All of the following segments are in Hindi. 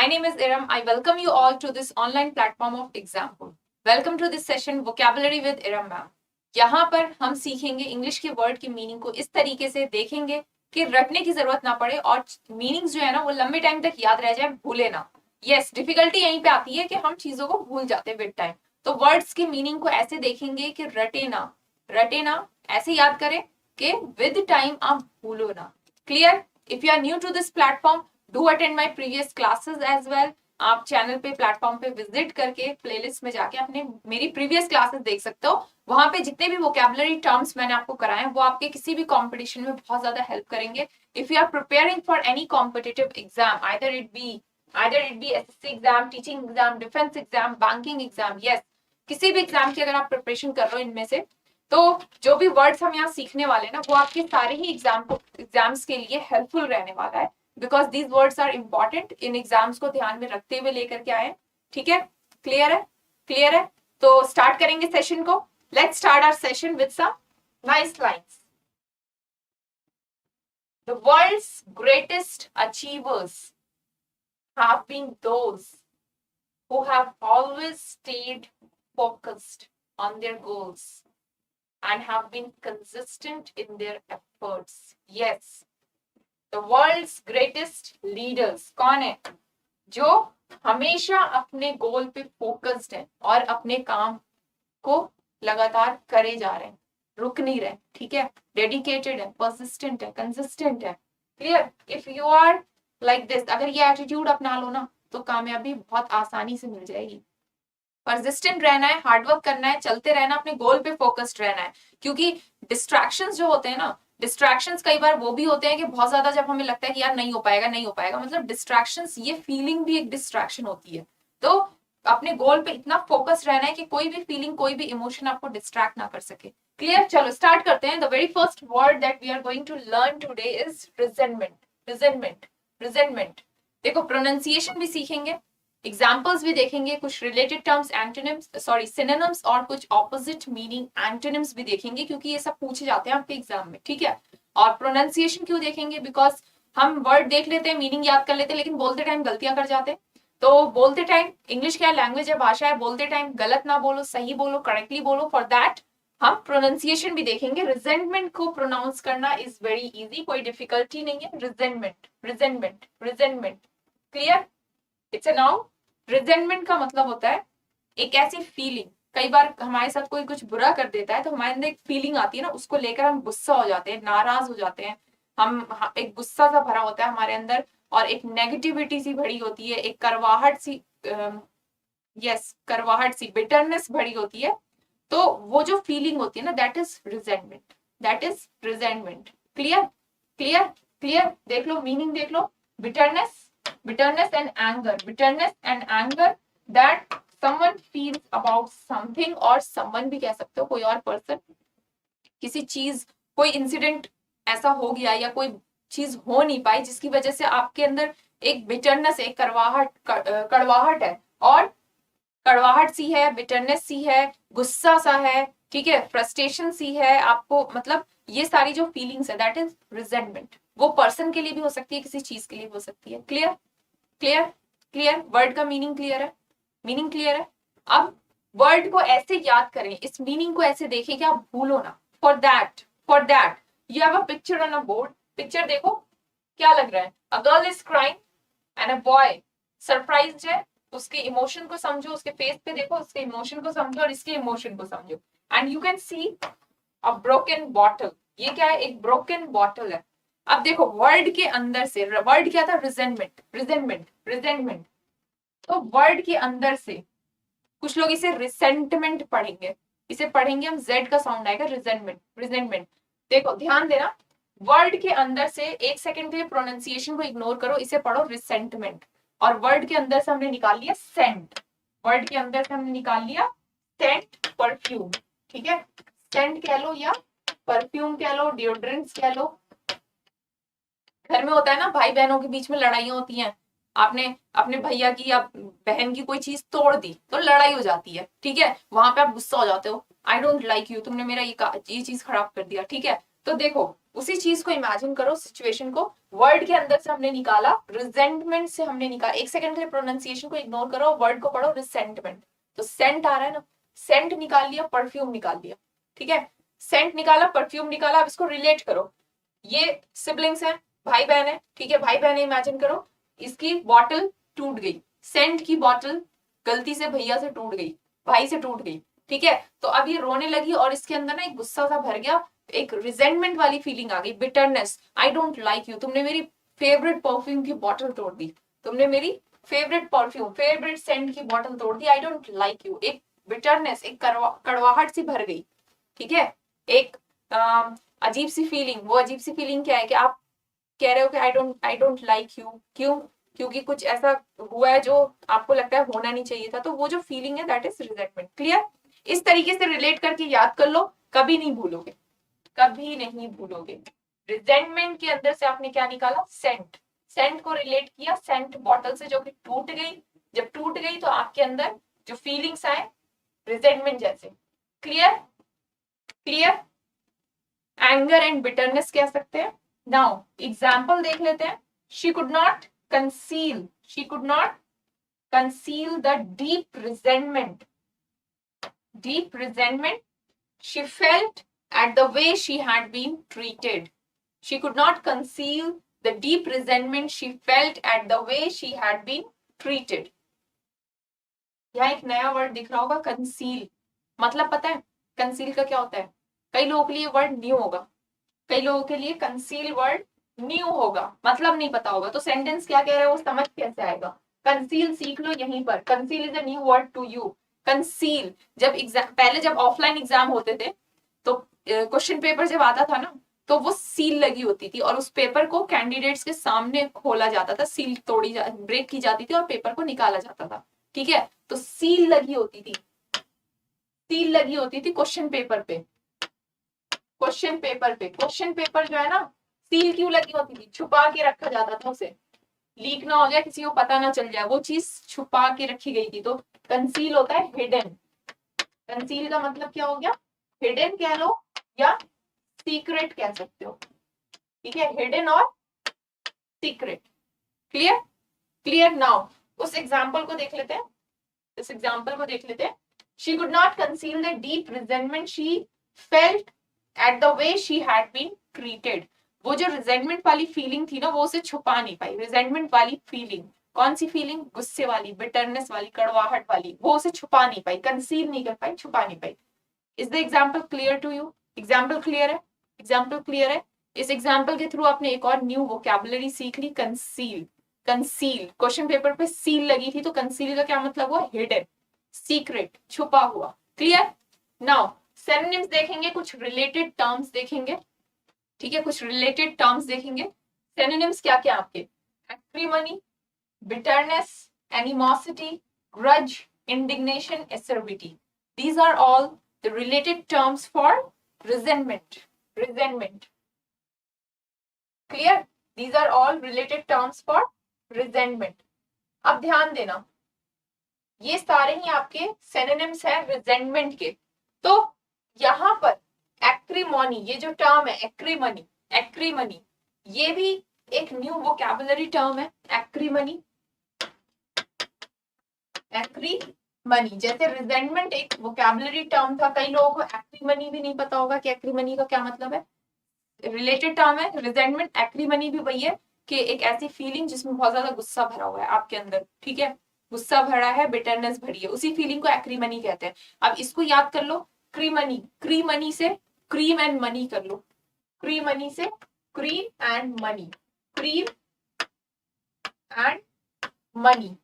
My name is Iram. I welcome you all to this online platform of Example. Welcome to this session Vocabulary with Iram ma'am. यहाँ पर हम सीखेंगे इंग्लिश के वर्ड की मीनिंग को इस तरीके से देखेंगे कि रटने की जरूरत ना पड़े और मीनिंग्स जो है ना वो लंबे टाइम तक याद रह जाए, भूले ना. यस, डिफिकल्टी यहीं पे आती है कि हम चीजों को भूल जाते हैं विद टाइम. तो वर्ड्स की मीनिंग को ऐसे देखेंगे कि रटे ना, ऐसे याद करें कि विद टाइम आप भूलो ना. Clear? If you are new to this platform, do attend my previous classes as well. आप चैनल पे प्लेटफॉर्म पे विजिट करके प्लेलिस्ट में जाके अपने मेरी प्रीवियस क्लासेस देख सकते हो. वहां पे जितने भी वोकैबुलरी टर्म्स मैंने आपको कराए हैं वो आपके किसी भी कंपटीशन में बहुत ज्यादा हेल्प करेंगे. If you are preparing for any competitive exam, either it be SSC exam, teaching exam, defence exam, banking exam, yes, किसी भी एग्जाम की अगर आप प्रिपरेशन कर रहे हो इनमें से, तो जो भी वर्ड्स हम यहाँ सीखने वाले हैं ना वो आपके सारे ही एग्जाम्स के लिए हेल्पफुल रहने वाला है. Because these words are important. इन एग्जाम्स को ध्यान में रखते हुए लेकर के आए. ठीक है? क्लियर है. तो स्टार्ट करेंगे सेशन को. Let's start our session with some nice lines. The world's greatest achievers have been those who have always stayed focused on their goals and have been consistent in their efforts. Yes, the world's greatest leaders कौन है? जो हमेशा अपने गोल पे फोकस्ड है और अपने काम को लगातार करे जा रहे हैं, रुक नहीं रहे. ठीक है? डेडिकेटेड है, परसिस्टेंट है, कंसिस्टेंट है. Clear? If you are like this, अगर ये एटीट्यूड अपना लो ना तो कामयाबी बहुत आसानी से मिल जाएगी. परसिस्टेंट रहना है, हार्डवर्क करना है, चलते रहना, अपने गोल पे फोकस्ड रहना है. क्योंकि डिस्ट्रैक्शंस जो होते हैं ना, डिस्ट्रैक्शंस कई बार वो भी होते हैं कि बहुत ज्यादा जब हमें लगता है कि यार नहीं हो पाएगा, मतलब डिस्ट्रैक्शंस, ये फीलिंग भी एक डिस्ट्रैक्शन होती है. तो अपने गोल पे इतना फोकस रहना है कि कोई भी फीलिंग, कोई भी इमोशन आपको डिस्ट्रैक्ट ना कर सके. क्लियर? चलो स्टार्ट करते हैं. The very first word that we are going to learn today is resentment. देखो, प्रोनाउंसिएशन भी सीखेंगे, एग्जाम्पल्स भी देखेंगे, कुछ रिलेटेड टर्म्स, सिनोनिम्स और कुछ ऑपोजिट मीनिंग एंटोनिम्स भी देखेंगे, क्योंकि ये सब पूछे जाते हैं आपके एग्जाम में. ठीक है? और प्रोनाउंसिएशन क्यों देखेंगे? बिकॉज हम वर्ड देख लेते हैं, मीनिंग याद कर लेते हैं, लेकिन बोलते टाइम गलतियां कर जाते हैं. तो बोलते टाइम, इंग्लिश क्या लैंग्वेज है, भाषा है, बोलते टाइम गलत ना बोलो, सही बोलो, करेक्टली बोलो. फॉर दैट हम प्रोनाउंसिएशन भी देखेंगे. रिजेंटमेंट को प्रोनाउंस करना इज वेरी इजी, कोई डिफिकल्टी नहीं है. Resentment. Clear? It's a noun. Resentment का मतलब होता है एक ऐसी फीलिंग. कई बार हमारे साथ कोई कुछ बुरा कर देता है तो हमारे अंदर एक फीलिंग आती है ना, उसको लेकर हम गुस्सा हो जाते हैं, नाराज हो जाते हैं. हम एक गुस्सा सा भरा होता है हमारे अंदर, और एक नेगेटिविटी सी भरी होती है, एक करवाहट सी बिटरनेस भरी होती है. तो वो जो फीलिंग होती है ना, दैट इज रिजेंटमेंट. क्लियर. देख लो, मीनिंग देख लो. bitterness and anger that someone feels about something, और someone भी कह सकते हो, कोई और पर्सन, किसी चीज, कोई इंसिडेंट ऐसा हो गया या कोई चीज हो नहीं पाई जिसकी वजह से आपके अंदर एक बिटरनेस, एक कड़वाहट है, और कड़वाहट सी है, बिटरनेस सी है, गुस्सा सा है. ठीक है? फ्रस्ट्रेशन सी है आपको, मतलब ये सारी जो फीलिंग्स है, दैट इज रिजेंटमेंट. वो पर्सन के लिए भी हो सकती है, किसी चीज के लिए हो सकती है. क्लियर. वर्ड का मीनिंग क्लियर है. अब वर्ड को ऐसे याद करें, इस मीनिंग को ऐसे देखें कि आप भूलो ना. For that you have a picture on a board. Picture देखो, क्या लग रहा है? A girl is crying and a boy surprised है. उसके इमोशन को समझो, उसके फेस पे देखो, उसके इमोशन को समझो और इसके इमोशन को समझो. And you can see a broken bottle. ये क्या है? एक ब्रोकन बॉटल है. अब देखो, वर्ड के अंदर से, वर्ड क्या था? रिजेंटमेंट. तो वर्ड के अंदर से कुछ लोग इसे रिसेंटमेंट पढ़ेंगे, इसे पढ़ेंगे हम, जेड का साउंड आएगा. रिजेंटमेंट. देखो, ध्यान देना, वर्ड के अंदर से एक सेकंड के लिए प्रोनाउंसिएशन को इग्नोर करो, इसे पढ़ो रिसेंटमेंट. और वर्ड के अंदर से हमने निकाल लिया सेंट. Saint, perfume. ठीक है? सेंट कह लो या परफ्यूम कह लो, डिओड्रेंट्स कह लो. घर में होता है ना, भाई बहनों के बीच में लड़ाइयां होती हैं. आपने अपने भैया की या बहन की कोई चीज तोड़ दी तो लड़ाई हो जाती है. ठीक है? वहां पे आप गुस्सा हो जाते हो, आई डोंट लाइक यू, तुमने मेरा ये चीज खराब कर दिया. ठीक है? तो देखो, उसी चीज को इमेजिन करो, सिचुएशन को वर्ड के अंदर से हमने निकाला, रिजेंटमेंट से हमने निकाला। एक सेकंड के लिए प्रोनाउंसिएशन को इग्नोर करो, वर्ड को पढ़ो, रिसेंटमेंट। तो सेंट आ रहा है ना, सेंट निकाल लिया, परफ्यूम निकाल लिया, ठीक है, सेंट निकाला, परफ्यूम निकाला। अब इसको रिलेट करो, ये सिबलिंग्स है, भाई बहन है, ठीक है, भाई बहन इमेजिन करो, इसकी बॉटल टूट गई, सेंट की बॉटल गलती से भैया से टूट गई, भाई से टूट गई, ठीक है। तो अब ये रोने लगी और इसके अंदर ना एक गुस्सा सा भर गया, एक रिजेंटमेंट वाली फीलिंग आ गई, bitterness, I don't like you, तुमने मेरी फेवरेट परफ्यूम की बॉटल तोड़ दी, तुमने मेरी फेवरेट परफ्यूम, फेवरेट सेंट की बॉटल तोड़ दी, आई डोंट लाइक यू। एक बिटरनेस, एक कड़वाहट सी भर गई, ठीक है, एक अजीब सी फीलिंग। वो अजीब सी फीलिंग क्या है कि आप कह रहे हो कि आई डोंट लाइक यू, क्यों? क्योंकि कुछ ऐसा हुआ है जो आपको लगता है होना नहीं चाहिए था, तो वो जो फीलिंग है दैट इज रिजेंटमेंट। क्लियर? इस तरीके से रिलेट करके याद कर लो, कभी नहीं भूलोगे, कभी नहीं भूलोगे। रिजेंटमेंट के अंदर से आपने क्या निकाला? सेंट। सेंट को रिलेट किया सेंट बॉटल से जो कि टूट गई, जब टूट गई तो आपके अंदर जो फीलिंग्स आए रिजेंटमेंट जैसे। Clear? Clear? Anger and bitterness कह सकते हैं। नाउ एग्जाम्पल देख लेते हैं। She could not conceal, she could not conceal the deep resentment, deep resentment she felt at the way she had been treated. She could not conceal the deep resentment she felt at the way she had been treated. यहाँ एक नया वर्ड दिख रहा होगा, कंसील। मतलब पता है कंसील का क्या होता है? कई लोगों के लिए वर्ड न्यू होगा, कई लोगों के लिए कंसील वर्ड न्यू होगा, मतलब नहीं पता होगा, तो सेंटेंस क्या कह रहे हैं वो समझ कैसे आएगा? कंसील सीख लो यहीं पर, conceal is a new word to you. Conceal, जब एग्जाम, पहले जब ऑफलाइन एग्जाम होते थे तो क्वेश्चन पेपर जब आता था ना तो वो सील लगी होती थी और उस पेपर को कैंडिडेट्स के सामने खोला जाता था, सील तोड़ी ब्रेक की जाती थी और पेपर को निकाला जाता था, ठीक है। तो सील लगी होती थी, सील लगी होती थी क्वेश्चन पेपर पे, क्वेश्चन पेपर पे। क्वेश्चन पेपर जो है ना, सील क्यों लगी होती थी? छुपा के रखा जाता था उसे, लीक ना हो जाए, किसी को पता ना चल जाए, वो चीज छुपा के रखी गई थी। तो कंसील होता है हिडन। कंसील का मतलब क्या हो गया? हिडन कह लो या सीक्रेट कह सकते हो, ठीक है, हिडन और सीक्रेट। क्लियर? क्लियर? नाउ उस एग्जाम्पल को देख लेते हैं, इस एग्जाम्पल को देख लेते हैं। She could not conceal the deep resentment she felt at the way she had been treated. वो जो रिजेंटमेंट वाली फीलिंग थी ना वो उसे छुपा नहीं पाई। रिजेंटमेंट वाली फीलिंग, कौन सी फीलिंग? गुस्से वाली, बिटरनेस वाली, कड़वाहट वाली, वो उसे छुपा नहीं पाई, कंसील नहीं कर पाई, छुपा नहीं पाई। Is the example clear to you? Example clear है? एग्जाम्पल क्लियर है? इस एग्जाम्पल के थ्रू आपने एक और न्यू वोकैबुलरी सीख ली, कंसील। कंसील, क्वेश्चन पेपर पे सील लगी थी तो कंसील का क्या मतलब हुआ? हिडन, सीक्रेट, छुपा हुआ। क्लियर? नाउ सिनोनिम्स देखेंगे, कुछ रिलेटेड टर्म्स देखेंगे, ठीक है, कुछ रिलेटेड टर्म्स देखेंगे। सिनोनिम्स क्या क्या आपके? एक्रीमनी, bitterness, animosity, grudge, indignation, acerbity. These are all the related terms for resentment. Resentment. Clear? These are all related terms for resentment. अब ध्यान देना, ये सारे ही आपके synonyms हैं resentment के। तो यहां पर एक्रीमोनी, ये जो टर्म है एक्रीमनी, एक्रीमनी, ये भी एक न्यू वोकैबुलरी टर्म है। एक्रीमनी, एक्रीमनी, जैसे रिजेंटमेंट एक वोकैबुलरी टर्म था, कई लोगों को एक्रीमनी भी नहीं पता होगा कि एक्रीमनी का क्या मतलब है। रिलेटेड टर्म है रिजेंटमेंट। एक्रीमनी भी वही है कि एक ऐसी फीलिंग जिसमें बहुत ज्यादा गुस्सा भरा हुआ है आपके अंदर, ठीक है, गुस्सा भरा है, बिटरनेस भरी है, उसी फीलिंग को एक्रीमनी कहते हैं। अब इसको याद कर लो, क्रीमनी, क्रीमनी से क्रीम एंड मनी कर लो, क्रीमनी से cream and money, cream and money,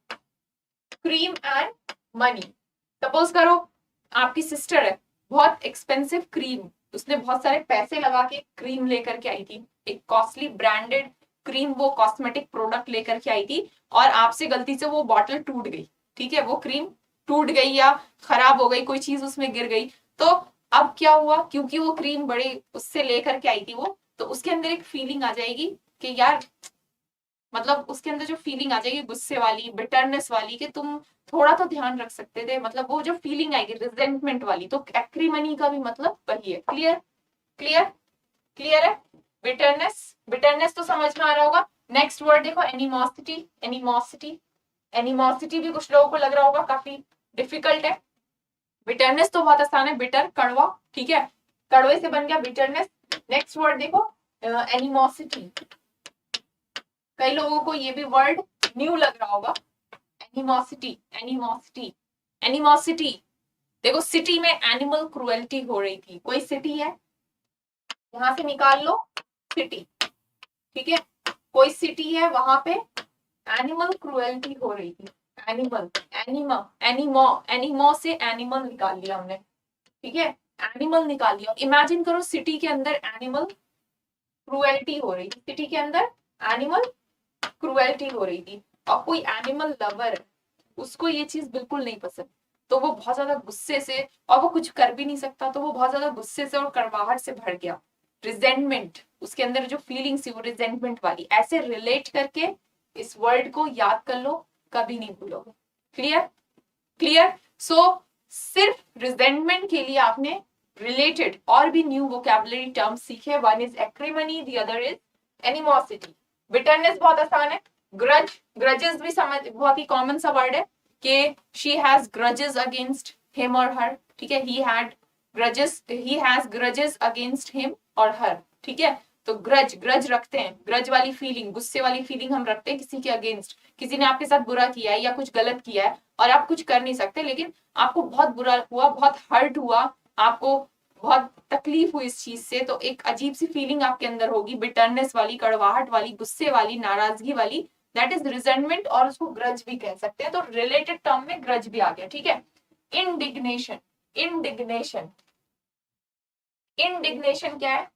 cream and money. Suppose करो आपकी सिस्टर है, बहुत एक्सपेंसिव क्रीम, उसने बहुत सारे पैसे लगा के क्रीम लेकर के आई थी, एक कॉस्टली ब्रांडेड क्रीम, वो कॉस्मेटिक प्रोडक्ट लेकर के आई थी और आपसे गलती से वो बॉटल टूट गई, ठीक है, वो क्रीम टूट गई या खराब हो गई, कोई चीज उसमें गिर गई। तो अब क्या हुआ, क्योंकि वो क्रीम बड़े उससे लेकर के आई थी वो, तो उसके अंदर एक फीलिंग आ जाएगी कि यार, मतलब उसके अंदर जो फीलिंग आ जाएगी गुस्से वाली, बिटरनेस वाली, कि तुम थोड़ा तो ध्यान रख सकते थे, मतलब वो जो फीलिंग आएगी रिजेंटमेंट वाली। तो एक्रीमनी का भी मतलब वही है। क्लियर? क्लियर? क्लियर है? बिटरनेस, बिटरनेस तो समझ में आ रहा होगा। नेक्स्ट वर्ड देखो एनिमोसिटी, एनिमोसिटी, एनिमोसिटी भी कुछ लोगों को लग रहा होगा काफी डिफिकल्ट है। बिटरनेस तो बहुत आसान है, बिटर कड़वा, ठीक है, कड़वे से बन गया बिटरनेस। नेक्स्ट वर्ड देखो एनिमोसिटी, कई लोगों को ये भी वर्ड न्यू लग रहा होगा। एनिमोसिटी, एनिमोसिटी, एनिमोसिटी देखो सिटी में एनिमल क्रुएल्टी हो रही थी, कोई सिटी है यहां से निकाल लो सिटी, ठीक है, कोई सिटी है वहां पे एनिमल क्रुएल्टी हो रही थी। एनिमल, एनिमा, एनिमो, एनिमो से एनिमल निकाल लिया हमने, ठीक है, एनिमल निकाल लिया। इमेजिन करो सिटी के अंदर एनिमल क्रुएल्टी हो रही थी, सिटी के अंदर एनिमल क्रुएल्टी हो रही थी, और कोई एनिमल लवर है, उसको ये चीज बिल्कुल नहीं पसंद, तो वो बहुत ज्यादा गुस्से से, और वो कुछ कर भी नहीं सकता, तो वो बहुत ज्यादा गुस्से से और कड़वाहट से भर गया। रिजेंटमेंट, उसके अंदर जो फीलिंग्स थी वो रिजेंटमेंट वाली, ऐसे रिलेट करके इस वर्ड को याद कर लो, कभी नहीं भूलोगे। Clear, clear. सो सिर्फ रिजेंटमेंट के लिए आपने रिलेटेड और भी न्यू वोकैबुलरी टर्म्स सीखे। One is acrimony, the other is animosity. Bitterness बहुत आसान है। ग्रज, ग्रजेस भी समझ, बहुत ही कॉमन सा वर्ड है कि she has grudges against him और हर, ठीक है, he had grudges, he has grudges against him और हर, ठीक है। तो ग्रज, ग्रज रखते हैं, ग्रज वाली फीलिंग, गुस्से वाली फीलिंग हम रखते हैं किसी के अगेंस्ट, किसी ने आपके साथ बुरा किया है या कुछ गलत किया है और आप कुछ कर नहीं सकते, लेकिन आपको बहुत बुरा हुआ, बहुत हर्ट हुआ, आपको बहुत तकलीफ हुई इस चीज से, तो एक अजीब सी फीलिंग आपके अंदर होगी, बिटरनेस वाली, कड़वाहट वाली, गुस्से वाली, नाराजगी वाली, दैट इज रिजेंटमेंट, और उसको ग्रज भी कह सकते हैं। तो रिलेटेड टर्म में ग्रज भी आ गया, ठीक है। इंडिग्नेशन, इंडिग्नेशन, इंडिग्नेशन क्या है?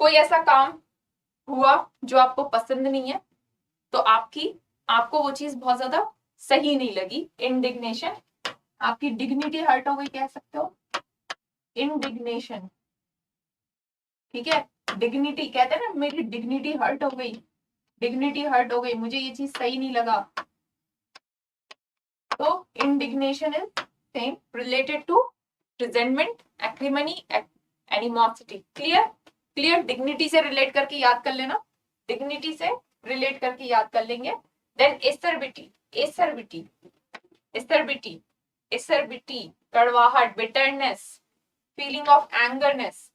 कोई ऐसा काम हुआ जो आपको पसंद नहीं है, तो आपको वो चीज बहुत ज्यादा सही नहीं लगी, इंडिग्नेशन। आपकी डिग्निटी हर्ट हो गई, कह सकते हो इंडिग्नेशन, ठीक है। डिग्निटी कहते हैं ना, मेरी डिग्निटी हर्ट हो गई, डिग्निटी हर्ट हो गई, मुझे ये चीज सही नहीं लगा, तो indignation is same, related to resentment, acrimony, animosity. Clear, clear. Dignity से रिलेट करके याद कर लेना, डिग्निटी से रिलेट करके याद कर लेंगे। देन एसरबिटी, एसरबिटी, एसरबिटी, एसरबिटी, कड़वाहट, बिटरनेस, फीलिंग ऑफ एंगरनेस।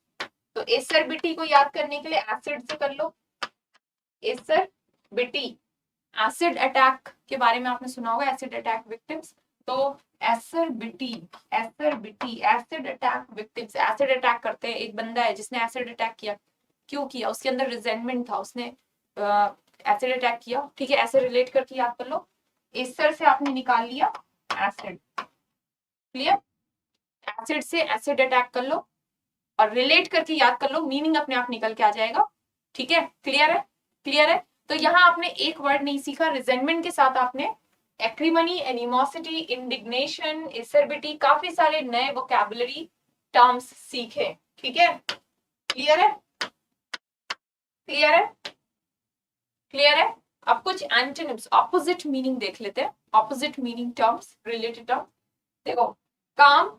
तो एसरबिटी को याद करने के लिए एसिड से कर लो, एसरबिटी। एसिड अटैक के बारे में आपने सुना होगा, एसिड अटैक विक्टिम्स, तो acerbity, acerbity, acid attack victims, acid attack करते हैं। एक बंदा है जिसने एसिड अटैक किया, क्यों किया? उसके अंदर रिजेंटमेंट था, उसने एसिड अटैक किया, ठीक है, ऐसे रिलेट करके याद कर लो। एसर से आपने निकाल लिया एसिड, क्लियर। एसिड से एसिड अटैक कर लो और रिलेट करके याद कर लो, मीनिंग अपने आप निकल के आ जाएगा, ठीक है। क्लियर है, क्लियर है। तो यहां आपने एक वर्ड नहीं सीखा, रिजेंटमेंट के साथ आपने एक्रीमनी, एनिमोसिटी, इंडिग्नेशन, एसरबिटी, काफी सारे नए वोकैबुलरी टर्म्स सीखे, ठीक है। क्लियर है, क्लियर है, क्लियर है। अब कुछ एंटोनिम्स, ऑपोजिट मीनिंग देख लेते हैं, opposite meaning terms, related term. देखो काम,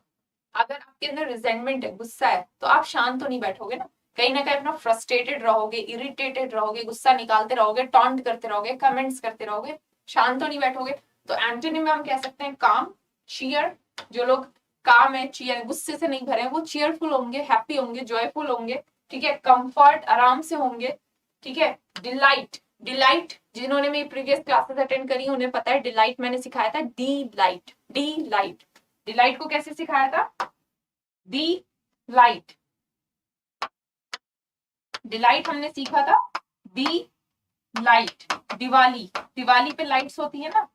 अगर आपके अंदर रिजेंटमेंट है, गुस्सा है, तो आप शांत तो नहीं बैठोगे ना, कहीं ना कहीं अपना फ्रस्ट्रेटेड रहोगे, इरिटेटेड रहोगे, गुस्सा निकालते रहोगे, टॉन्ट करते रहोगे, कमेंट्स करते रहोगे, शांत तो नहीं बैठोगे। तो एंटोनिम में हम कह सकते हैं काम, चीयर, जो लोग काम है, चीयर, गुस्से से नहीं भरे, वो चीयरफुल होंगे, हैप्पी होंगे, जॉयफुल होंगे, ठीक है। कंफर्ट, आराम से होंगे, ठीक है। डिलाइट, डिलाइट, जिन्होंने मेरी प्रीवियस क्लासेस अटेंड करी उन्हें पता है, डिलाइट मैंने सिखाया था, D light, D light, delight को कैसे सिखाया था? दी लाइट, डिलाइट हमने सीखा था, दी लाइट। दिवाली, दिवाली पे लाइट्स होती है ना,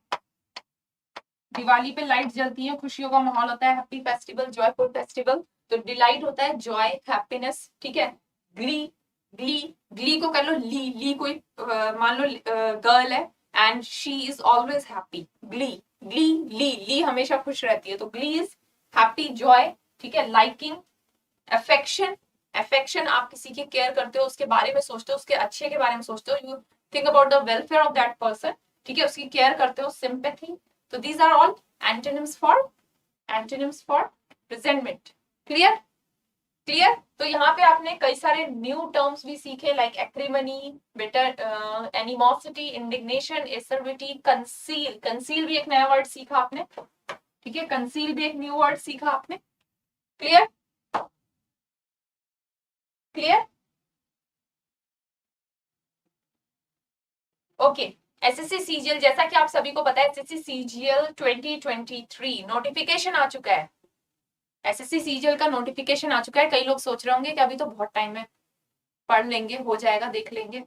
दिवाली पे लाइट जलती है, खुशियों का माहौल होता है, हैप्पी फेस्टिवल, जॉयफुल फेस्टिवल, तो डिलाइट होता है जॉय, हैप्पीनेस, ठीक है। ग्ली, ग्ली, ग्ली को कर लो ली, ली कोई मान लो गर्ल है and she is always happy, glee, glee, ली, ली हमेशा खुश रहती है, तो ग्ली इज हैप्पी, जॉय, ठीक है। लाइकिंग, अफेक्शन, अफेक्शन आप किसी की केयर करते हो, उसके बारे में सोचते हो, उसके अच्छे के बारे में सोचते हो, you think about the welfare of that person, ठीक है, उसकी केयर करते हो, सिंपैथी। तो these are all antonyms for resentment. Clear? Clear. तो यहाँ पे आपने कई सारे न्यू टर्म्स भी सीखे, like acrimony, bitter, animosity, indignation, acerbity, conceal. Conceal भी एक नया वर्ड सीखा आपने, ठीक है, कंसील भी एक न्यू वर्ड सीखा आपने। Clear, clear, okay. SSC CGL, जैसा कि आप सभी को पता है, एसएससी सीजीएल 2023 नोटिफिकेशन आ चुका है। एसएससी सीजीएल का नोटिफिकेशन आ चुका है। कई लोग सोच रहे होंगे कि अभी तो बहुत टाइम है, पढ़ लेंगे, हो जाएगा, देख लेंगे,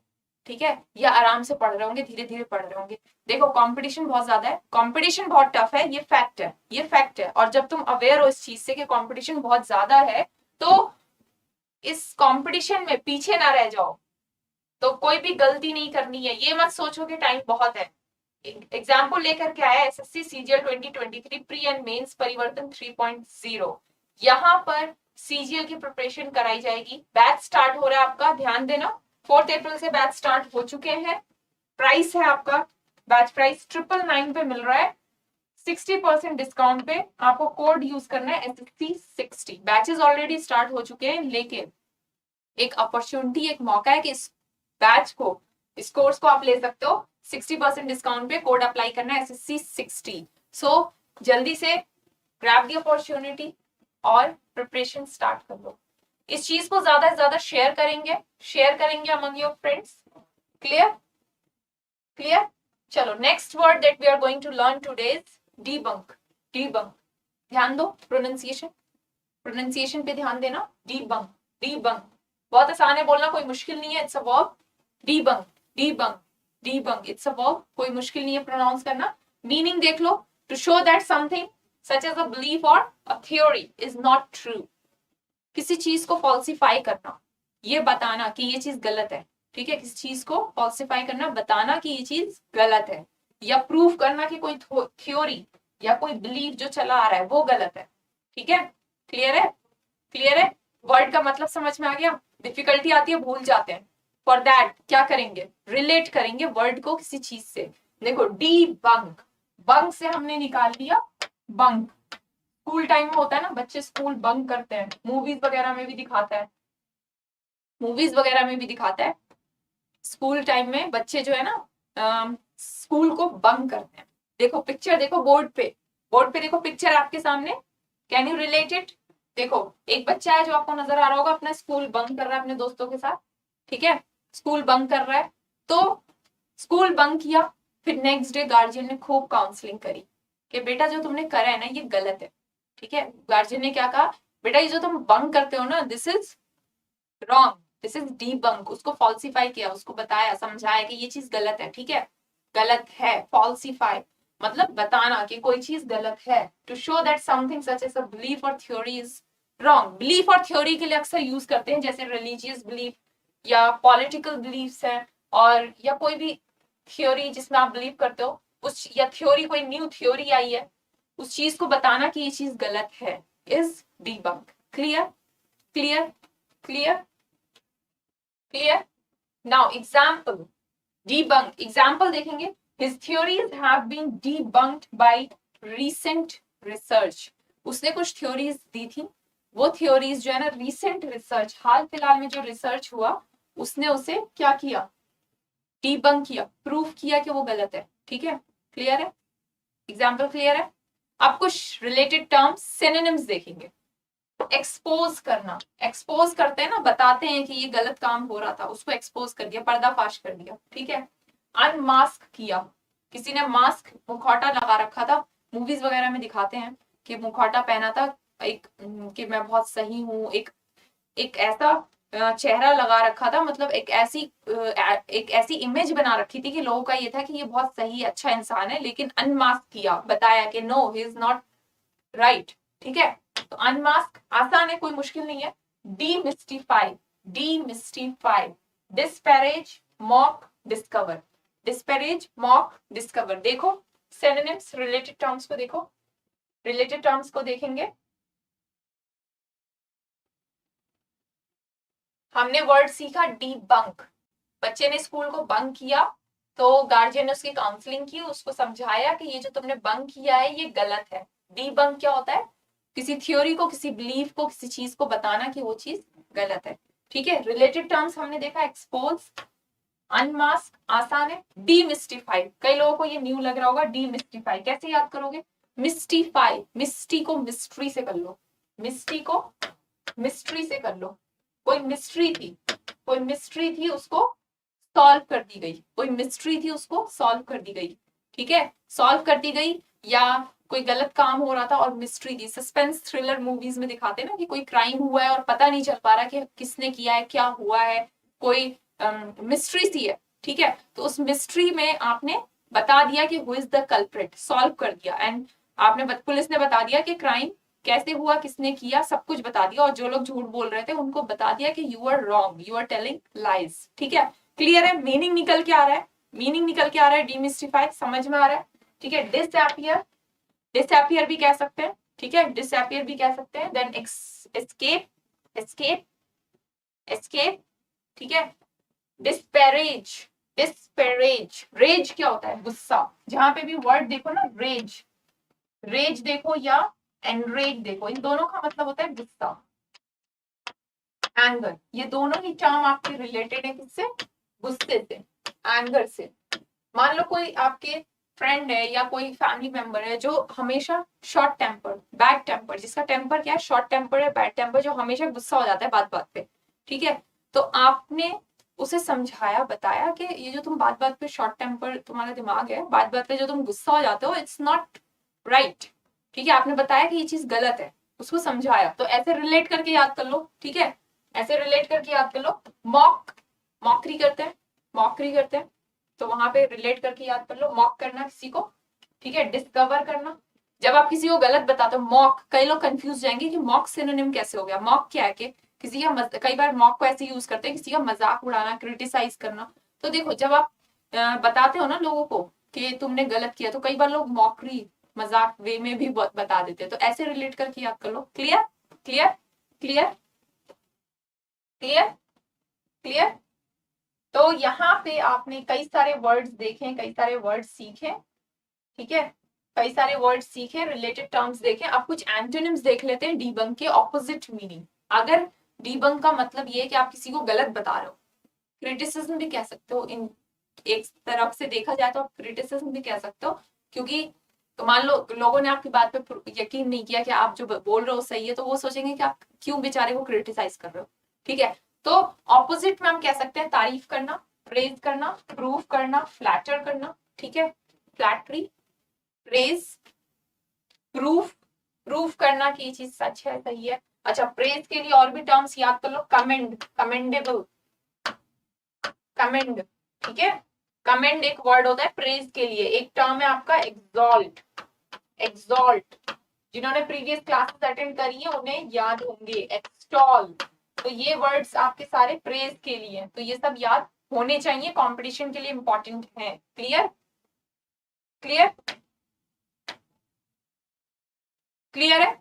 ठीक है, या आराम से पढ़ रहे होंगे, धीरे धीरे पढ़ रहे होंगे। देखो कंपटीशन बहुत ज्यादा है, कंपटीशन बहुत टफ है, ये फैक्ट है, ये फैक्ट है। और जब तुम अवेयर हो इस चीज से कि कंपटीशन बहुत ज्यादा है, तो इस कंपटीशन में पीछे ना रह जाओ। तो कोई भी गलती नहीं करनी है, ये मत सोचो कि टाइम बहुत है। एग्जाम्पल लेकर के आया SSC CGL 2023 pre and mains परिवर्तन 3.0। यहाँ पर सीजीएल की प्रिपरेशन कराई जाएगी। बैच स्टार्ट हो रहा है आपका, ध्यान देना, 4 अप्रैल से बैच स्टार्ट हो चुके हैं। प्राइस है आपका, बैच प्राइस 999 पे मिल रहा है, 60% डिस्काउंट पे। आपको कोड यूज करना है SSC60। बैचेस ऑलरेडी स्टार्ट हो चुके हैं, लेकिन एक अपॉर्चुनिटी, एक मौका है कि इस बैच को, इस कोर्स को आप ले सकते हो 60% डिस्काउंट पे। कोड अप्लाई करना है SSC60। सो जल्दी से ग्रैब दी अपॉर्चुनिटी और प्रिपरेशन स्टार्ट कर लो। इस चीज को ज्यादा से ज्यादा शेयर करेंगे, शेयर करेंगे among your friends. Clear, clear. चलो, next word that we are going to learn today is debunk. Debunk, ध्यान दो, प्रोनाउंसिएशन, प्रोनाउंसिएशन पे ध्यान देना। डीबंक, डीबंक बहुत आसान है बोलना, कोई मुश्किल नहीं है। It's a verb, debunk, debunk, debunk, it's a verb, कोई मुश्किल नहीं है प्रोनाउंस करना। मीनिंग देख लो, to show that something such as a belief और a theory is not true. किसी चीज को फॉल्सिफाई करना, ये बताना कि ये चीज गलत है, ठीक है, किसी चीज को फॉल्सिफाई करना, बताना कि ये चीज गलत है, या प्रूव करना कि कोई थ्योरी या कोई बिलीफ जो चला आ रहा है वो गलत है, ठीक है। क्लियर है, क्लियर है। वर्ड का मतलब समझ में आ गया। डिफिकल्टी आती है, भूल जाते हैं, फॉर दैट क्या करेंगे, रिलेट करेंगे वर्ड को किसी चीज से। देखो, डी बंक, बंक से हमने निकाल लिया बंक। स्कूल टाइम में होता है ना, बच्चे स्कूल बंक करते हैं, मूवीज वगैरह में भी दिखाता है, मूवीज वगैरह में भी दिखाता है। स्कूल टाइम में बच्चे जो है ना स्कूल को बंक करते हैं। देखो पिक्चर, देखो बोर्ड पे, बोर्ड पे देखो पिक्चर आपके सामने, कैन यू रिलेट इट। देखो, एक बच्चा है जो आपको नजर आ रहा होगा, अपना स्कूल बंक कर रहा है अपने दोस्तों के साथ, ठीक है, स्कूल बंक कर रहा है। तो स्कूल बंक किया, फिर नेक्स्ट डे गार्जियन ने खूब काउंसलिंग करी कि बेटा जो तुमने करा है ना ये गलत है, ठीक है। गार्जियन ने क्या कहा, बेटा ये जो तुम बंक करते हो ना, this is wrong, this is debunk. उसको फॉल्सिफाई किया, उसको बताया, समझाया कि ये चीज गलत है, ठीक है, गलत है। फॉल्सिफाई मतलब बताना कि कोई चीज गलत है, to show that something such as a belief और थ्योरी इज रॉन्ग। बिलीफ और थ्योरी के लिए अक्सर यूज करते हैं, जैसे रिलीजियस बिलीफ या पॉलिटिकल बिलीफ्स है, और या कोई भी थ्योरी जिसमें आप बिलीव करते हो, उस या थ्योरी, कोई न्यू थ्योरी आई है, उस चीज को बताना कि ये चीज गलत है is debunk. Clear, clear, clear, clear. Now example, debunk, example देखेंगे। His theories have been debunked by recent research। उसने कुछ थ्योरीज दी थी, वो थ्योरीज जो है ना, रिसेंट रिसर्च, हाल फिलहाल में जो रिसर्च हुआ, उसने उसे क्या किया, डीबंक किया, प्रूफ किया कि वो गलत है, ठीक है। क्लियर है, एग्जाम्पल क्लियर है। अब कुछ रिलेटेड टर्म्स, सिनोनिम्स देखेंगे। एक्सपोज करना, एक्सपोज करते हैं ना, बताते हैं कि ये गलत काम हो रहा था, उसको एक्सपोज कर दिया, पर्दाफाश कर दिया, ठीक है। अनमास्क किया, किसी ने मास्क, मुखौटा लगा रखा था, मूवीज वगैरह में दिखाते हैं कि मुखौटा पहना था, एक कि मैं बहुत सही हूँ, एक ऐसा चेहरा लगा रखा था, मतलब एक ऐसी इमेज बना रखी थी कि लोगों का ये था कि ये बहुत सही अच्छा इंसान है, लेकिन अनमास्क किया, बताया कि no, he is not right, ठीक है। तो अनमास्क आसान है, कोई मुश्किल नहीं है। Demystify, demystify, disparage, mock, discover, disparage, mock, discover. देखो सिनोनिम्स, रिलेटेड टर्म्स को देखो, रिलेटेड टर्म्स को देखेंगे। हमने वर्ड सीखा डीबंक, बच्चे ने स्कूल को बंक किया, तो गार्जियन ने उसकी काउंसलिंग की, उसको समझाया कि ये जो तुमने बंक किया है ये गलत है। डीबंक क्या होता है, किसी थ्योरी को, किसी बिलीफ को, किसी चीज को बताना कि वो चीज गलत है। ठीक है, रिलेटेड टर्म्स हमने देखा, एक्सपोज, अनमास्क, आसान है। डीमिस्टिफाई, कई लोगों को ये न्यू लग रहा होगा। डीमिस्टिफाई कैसे याद करोगे? मिस्टीफाई, मिस्टी को मिस्ट्री से कर लो, मिस्टी को मिस्ट्री से कर लो। कोई मिस्ट्री थी, कोई मिस्ट्री थी, उसको सॉल्व कर दी गई, कोई मिस्ट्री थी उसको सॉल्व कर दी गई। ठीक है, सॉल्व कर दी गई, या कोई गलत काम हो रहा था और मिस्ट्री थी। सस्पेंस थ्रिलर मूवीज में दिखाते हैं ना कि कोई क्राइम हुआ है और पता नहीं चल पा रहा कि किसने किया है, क्या हुआ है, कोई मिस्ट्री सी है। ठीक है, तो उस मिस्ट्री में आपने बता दिया कि who is the culprit, solve कर दिया, एंड आपने पुलिस ने बता दिया कि क्राइम कैसे हुआ, किसने किया, सब कुछ बता दिया। और जो लोग झूठ बोल रहे थे उनको बता दिया कि you are wrong, you are telling lies. ठीक है, क्लियर है? मीनिंग निकल के आ रहा है, मीनिंग निकल के आ रहा है। डीमिस्टिफाई समझ में आ रहा है? ठीक है, डिसअपियर, डिसअपियर भी कह सकते हैं। ठीक है, डिसअपियर भी कह सकते हैं। Then escape, escape, escape. ठीक है, डिस्पैरेज, डिस्पैरेज, रेज क्या होता है? गुस्सा। जहां पे भी वर्ड देखो ना, रेज, रेज देखो या एनरेज देखो, इन दोनों का मतलब होता है गुस्सा, एंगर। ये दोनों ही टर्म आपके रिलेटेड है किससे? गुस्से से, एंगर से। मान लो कोई आपके फ्रेंड है या कोई फैमिली मेंबर है जो हमेशा शॉर्ट टेम्पर, बैड टेम्पर, जिसका टेम्पर क्या है? शॉर्ट टेम्पर है, बैड टेम्पर, जो हमेशा गुस्सा हो जाता है बात बात पे। ठीक है, तो आपने उसे समझाया, बताया कि ये जो तुम बात बात पे शॉर्ट टेम्पर तुम्हारा दिमाग है, बात बात पे जो तुम गुस्सा हो जाते हो, इट्स नॉट राइट। ठीक है, आपने बताया कि ये चीज गलत है, उसको समझाया। तो ऐसे रिलेट करके याद कर लो। ठीक है, ऐसे रिलेट करके याद कर लो। मॉक, मॉकरी करते हैं, मॉकरी करते हैं, तो वहां पे रिलेट करके याद कर लो। मॉक करना किसी को। ठीक है, डिस्कवर करना, जब आप किसी को गलत बताते हो। मॉक, कई लोग कंफ्यूज जाएंगे कि मॉक सिनोनिम कैसे हो गया। मॉक क्या है? कि किसी का कई बार मॉक को ऐसे यूज करते हैं, किसी का मजाक उड़ाना, क्रिटिसाइज करना। तो देखो, जब आप बताते हो ना लोगों को कि तुमने गलत किया, तो कई बार लोग मॉकरी, मजाक वे में भी बता देते हैं। तो ऐसे रिलेट करके याद कर लो। Clear, clear, clear, clear, clear. तो यहाँ पे आपने कई सारे वर्ड्स देखे, कई सारे वर्ड्स सीखे। ठीक है, कई सारे वर्ड्स सीखे, रिलेटेड टर्म्स देखे। अब कुछ एंटोनिम्स देख लेते हैं डीबंक के ऑपोजिट मीनिंग। अगर डीबंक का मतलब ये है कि आप किसी को गलत बता रहे हो, क्रिटिसिज्म भी कह सकते हो। इन एक तरफ से देखा जाए तो आप क्रिटिसिज्म भी कह सकते हो, क्योंकि तो मान लो लोगों ने आपकी बात पे यकीन नहीं किया कि आप जो बोल रहे हो सही है, तो वो सोचेंगे कि आप क्यों बेचारे को क्रिटिसाइज कर रहे हो। ठीक है, तो ऑपोजिट में हम कह सकते हैं तारीफ करना, प्रेज करना, प्रूव करना, फ्लैटर करना। ठीक है, फ्लैटरी, प्रेज, प्रूफ, प्रूफ करना कि ये चीज सच है, सही है। अच्छा, प्रेज के लिए और भी टर्म्स याद कर लो। Commend, commendable, commend. ठीक है, कमेंड एक वर्ड होता है प्रेज के लिए। एक टर्म है आपका एक्सॉल्ट, एक्सॉल्ट, जिन्होंने प्रीवियस क्लासेस अटेंड करी है उन्हें याद होंगे। एक्सटॉल, तो ये वर्ड्स आपके सारे प्रेज के लिए, तो ये सब याद होने चाहिए, कंपटीशन के लिए इंपॉर्टेंट है। क्लियर, क्लियर, क्लियर है?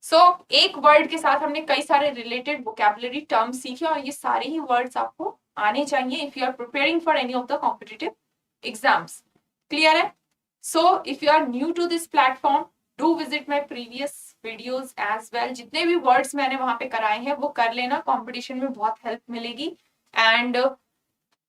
सो एक वर्ड के साथ हमने कई सारे रिलेटेड वोकैबुलरी टर्म्स सीखे, और ये सारे ही वर्ड्स आपको आने चाहिए if you are preparing for any of the competitive exams. Clear है? So if you are new to this platform, do visit my previous videos as well. जितने भी वर्ड्स मैंने वहां पे कराए हैं वो कर लेना, कॉम्पिटिशन में बहुत हेल्प मिलेगी। एंड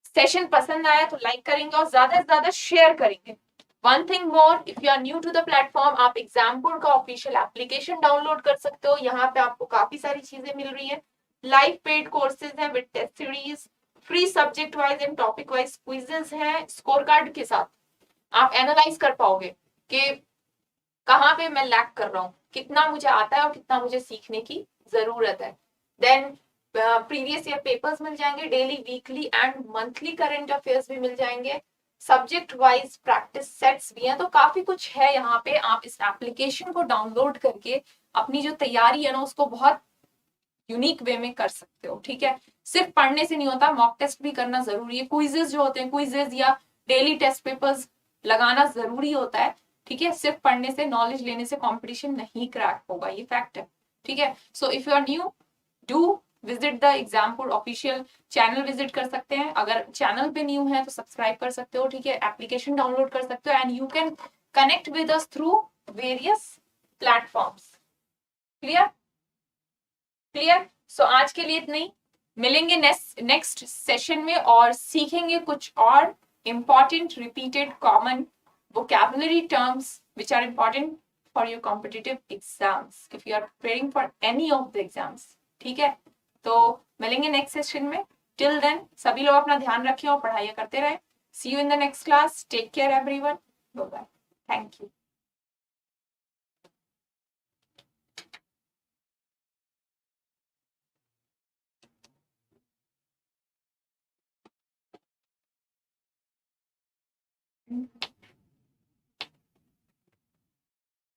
सेशन पसंद आया तो लाइक करेंगे और ज्यादा से ज्यादा शेयर करेंगे। One thing more, if you are new to the platform, आप एग्जामपुर का ऑफिशियल एप्लीकेशन डाउनलोड कर सकते हो। यहाँ पे आपको काफी सारी चीजें मिल रही है। लाइव पेड कोर्सेज हैं with test series, free subject wise and topic wise quizzes हैं स्कोर कार्ड के साथ। आप एनालाइज कर पाओगे कि कहाँ पे मैं लैक कर रहा हूँ, कितना मुझे आता है और कितना मुझे सीखने की जरूरत है। देन प्रीवियस ईयर पेपर्स मिल जाएंगे, daily, weekly and monthly current affairs भी मिल जाएंगे, सब्जेक्ट वाइज प्रैक्टिस सेट्स भी हैं। तो काफी कुछ है यहाँ पे। आप इस एप्लीकेशन को डाउनलोड करके अपनी जो तैयारी है ना उसको बहुत यूनिक वे में कर सकते हो। ठीक है, सिर्फ पढ़ने से नहीं होता, मॉक टेस्ट भी करना जरूरी है। क्विजेस जो होते हैं, क्विजेस या डेली टेस्ट पेपर्स लगाना जरूरी होता है। ठीक है, सिर्फ पढ़ने से, नॉलेज लेने से कंपटीशन नहीं क्रैक होगा, ये फैक्ट है। ठीक है, so if you are new, do visit the Exampur official channel, visit कर सकते हैं। अगर चैनल पे न्यू है तो सब्सक्राइब कर सकते हो। ठीक है, एप्लीकेशन डाउनलोड कर सकते हो, and you can connect with us through various platforms. Clear clear. So आज के लिए इतना ही, मिलेंगे नेक्स्ट सेशन में और सीखेंगे कुछ और important repeated common vocabulary terms which are important for your competitive exams if you are preparing for any of the exams। ठीक है, तो मिलेंगे नेक्स्ट सेशन में। टिल देन सभी लोग अपना ध्यान रखें और पढ़ाई करते रहें। See you in the next class. Take care everyone. Bye bye. Thank you.